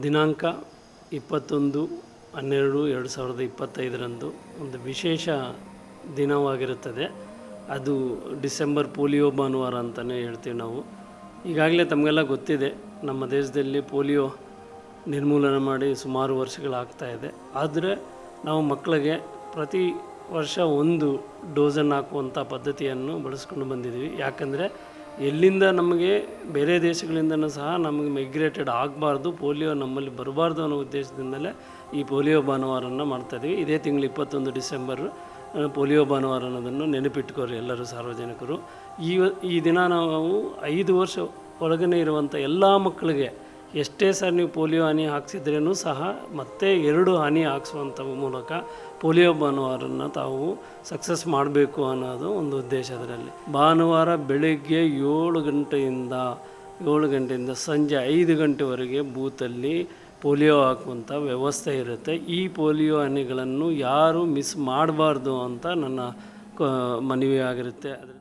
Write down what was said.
ದಿನಾಂಕ 21/12/2025 ಒಂದು ವಿಶೇಷ ದಿನವಾಗಿರುತ್ತದೆ. ಅದು ಡಿಸೆಂಬರ್ ಪೋಲಿಯೋ ಭಾನುವಾರ ಅಂತಲೇ ಹೇಳ್ತೀವಿ ನಾವು. ಈಗಾಗಲೇ ತಮಗೆಲ್ಲ ಗೊತ್ತಿದೆ, ನಮ್ಮ ದೇಶದಲ್ಲಿ ಪೋಲಿಯೋ ನಿರ್ಮೂಲನೆ ಮಾಡಿ ಸುಮಾರು ವರ್ಷಗಳಾಗ್ತಾ ಇದೆ. ಆದರೆ ನಾವು ಮಕ್ಕಳಿಗೆ ಪ್ರತಿ ವರ್ಷ ಒಂದು ಡೋಸನ್ನು ಹಾಕುವಂಥ ಪದ್ಧತಿಯನ್ನು ಬಳಸ್ಕೊಂಡು ಬಂದಿದ್ದೀವಿ. ಯಾಕಂದರೆ ಎಲ್ಲಿಂದ ನಮಗೆ ಬೇರೆ ದೇಶಗಳಿಂದನೂ ಸಹ ನಮಗೆ ಮೈಗ್ರೇಟೆಡ್ ಆಗಬಾರ್ದು, ಪೋಲಿಯೋ ನಮ್ಮಲ್ಲಿ ಬರಬಾರ್ದು ಅನ್ನೋ ಉದ್ದೇಶದಿಂದಲೇ ಈ ಪೋಲಿಯೋ ಭಾನುವಾರನ ಮಾಡ್ತಾಯಿದ್ದೀವಿ. ಇದೇ ತಿಂಗಳು 21 ಡಿಸೆಂಬರ್ ಪೋಲಿಯೋ ಭಾನುವಾರ ಅನ್ನೋದನ್ನು ನೆನಪಿಟ್ಕೋರಿ ಎಲ್ಲರೂ ಸಾರ್ವಜನಿಕರು. ಈ ದಿನ ನಾವು 5 ವರ್ಷ ಒಳಗನೆ ಇರುವಂಥ ಎಲ್ಲ ಮಕ್ಕಳಿಗೆ ಎಷ್ಟೇ ಸಾರಿ ನೀವು ಪೋಲಿಯೋ ಹನಿ ಹಾಕ್ಸಿದ್ರೂ ಸಹ ಮತ್ತೆ 2 ಹನಿ ಹಾಕ್ಸುವಂಥ ಮೂಲಕ ಪೋಲಿಯೋ ಭಾನುವಾರನ ತಾವು ಸಕ್ಸಸ್ ಮಾಡಬೇಕು ಅನ್ನೋದು ಒಂದು ಉದ್ದೇಶ. ಅದರಲ್ಲಿ ಭಾನುವಾರ ಬೆಳಗ್ಗೆ 7 ಗಂಟೆಯಿಂದ ಸಂಜೆ 5 ಗಂಟೆವರೆಗೆ ಬೂತಲ್ಲಿ ಪೋಲಿಯೋ ಹಾಕುವಂಥ ವ್ಯವಸ್ಥೆ ಇರುತ್ತೆ. ಈ ಪೋಲಿಯೋ ಹನಿಗಳನ್ನು ಯಾರೂ ಮಿಸ್ ಮಾಡಬಾರ್ದು ಅಂತ ನನ್ನ ಮನವಿ ಆಗಿರುತ್ತೆ.